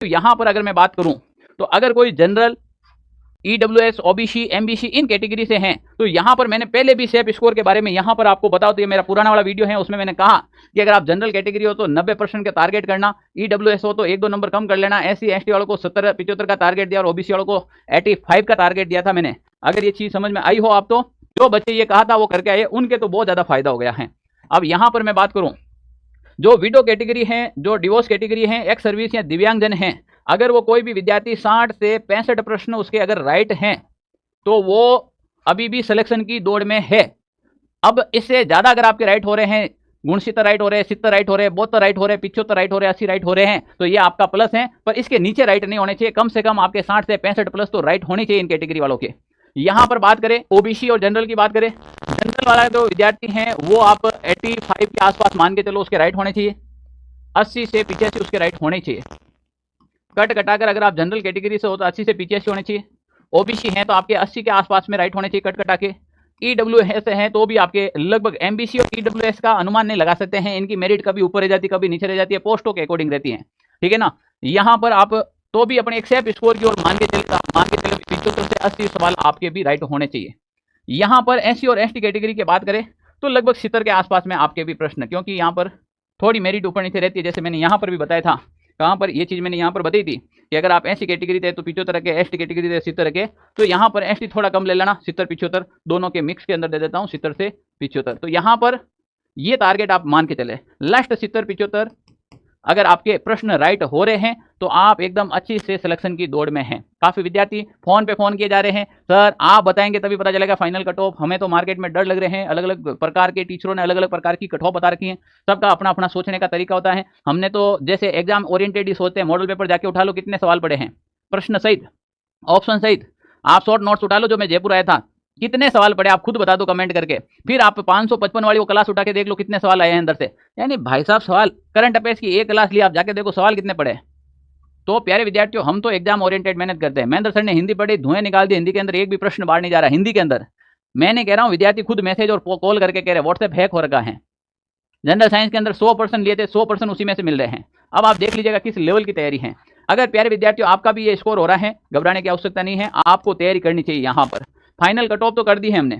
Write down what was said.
तो यहाँ पर अगर मैं बात करूं तो अगर कोई जनरल, ईडब्ल्यूएस, ओबीसी, एमबीसी इन कैटेगरी से हैं तो यहाँ पर मैंने पहले भी सेफ स्कोर के बारे में यहाँ पर आपको बताओ, तो ये मेरा पुराना वाला वीडियो है, उसमें मैंने कहा कि अगर आप जनरल कैटेगरी हो तो 90% का टारगेट करना, ईडब्ल्यूएस हो तो 1-2 नंबर कम कर लेना, एससी एसटी वालों को 70-75 का टारगेट दिया और ओबीसी वालों को 85 का टारगेट दिया था मैंने। अगर ये चीज समझ में आई हो आप तो जो बच्चे ये कहा था वो करके आए, उनके तो बहुत ज्यादा फायदा हो गया है। अब यहाँ पर मैं बात करूं जो विडो कैटेगरी है, जो डिवोर्स कैटेगरी है, एक्स सर्विस या दिव्यांगजन है, अगर वो कोई भी विद्यार्थी 60 से 65 प्रश्न उसके अगर राइट हैं तो वो अभी भी सिलेक्शन की दौड़ में है। अब इससे ज्यादा अगर आपके राइट हो रहे हैं, 69 राइट हो रहे हैं, 70 राइट हो रहे हैं, 72 राइट हो रहे हैं, 75 राइट हो रहे हैं, 80 राइट हो रहे हैं, तो ये आपका प्लस है। पर इसके नीचे राइट नहीं होने चाहिए, कम से कम आपके 60 से 65 प्लस तो राइट होनी चाहिए इन कैटेगरी वालों के। यहां पर बात करें ओबीसी और जनरल की बात करें, जनरल वाला जो विद्यार्थी हैं वो आप 85 के आसपास मान के चलो उसके राइट होने चाहिए, 80 से 85 उसके राइट होने चाहिए। कट कटाकर अगर आप जनरल कैटेगरी से हो तो 80 से 85 होने चाहिए, ओबीसी हैं तो आपके 80 के आसपास में राइट होने चाहिए कट कटा के, ईडब्ल्यूएस हैं तो भी आपके लगभग, एमबीसी और ईडब्ल्यूएस का अनुमान नहीं लगा सकते हैं, इनकी मेरिट कभी ऊपर रह जाती है कभी नीचे रह जाती है, पोस्टों के अकॉर्डिंग रहती है, ठीक है ना। यहाँ पर आप तो भी अपने एक सेफ स्कोर की ओर मान के चले 75 से 80 सवाल आपके भी राइट होने चाहिए। यहाँ पर एससी और एसटी कैटेगरी की बात करें तो लगभग 70 के आसपास में आपके भी प्रश्न, क्योंकि यहाँ पर थोड़ी मेरिट ऊपर नीचे रहती है, जैसे मैंने यहाँ पर भी बताया था, कहाँ पर ये चीज़ मैंने यहाँ पर बताई थी कि अगर आप एससी कैटेगरी थे तो 75 के, एसटी कैटेगरी थे 70 के, तो यहाँ पर एसटी थोड़ा कम ले लेना, 70-75 दोनों के मिक्स के अंदर दे देता हूँ, 70 से 75। तो यहाँ पर ये टारगेट आप मान के चले, लास्ट 70-75 अगर आपके प्रश्न राइट हो रहे हैं तो आप एकदम अच्छी से सिलेक्शन की दौड़ में हैं। काफ़ी विद्यार्थी फोन पे फोन किए जा रहे हैं, सर आप बताएंगे तभी पता चलेगा फाइनल कट ऑफ, हमें तो मार्केट में डर लग रहे हैं, अलग अलग प्रकार के टीचरों ने अलग अलग प्रकार की कट ऑफ बता रखी है, सबका अपना अपना सोचने का तरीका होता है। हमने तो जैसे एग्जाम ओरिएंटेड ही सोचते हैं, मॉडल पेपर जाके उठा लो कितने सवाल पड़े हैं, प्रश्न सहित, ऑप्शन सहित, आप शॉर्ट नोट्स उठा लो, जो मैं जयपुर आया था कितने सवाल पड़े आप खुद बता दो कमेंट करके, फिर आप 555 वाली वो क्लास उठा के देख लो कितने सवाल आए हैं अंदर से, यानी भाई साहब सवाल करंट अफेयर्स की एक क्लास ली, आप जाके देखो सवाल कितने पड़े। तो प्यारे विद्यार्थियों, हम तो एग्जाम ओरिएंटेड मेहनत करते हैं। महेंद्र सर ने हिंदी पढ़ी, धुएं निकाल दी, हिंदी के अंदर एक भी प्रश्न बाहर नहीं जा रहा हिंदी के अंदर। मैंने कह रहा हूँ विद्यार्थी खुद मैसेज और कॉल करके कह रहे व्हाट्सएप हैक हो रखा है। जनरल साइंस के अंदर 100% लिए थे, 100% उसी में से मिल रहे हैं। अब आप देख लीजिएगा किस लेवल की तैयारी है। अगर प्यारे विद्यार्थियों आपका भी ये स्कोर हो रहा है, घबराने की आवश्यकता नहीं है, आपको तैयारी करनी चाहिए। यहाँ पर फाइनल कट ऑफ तो कर दी है हमने,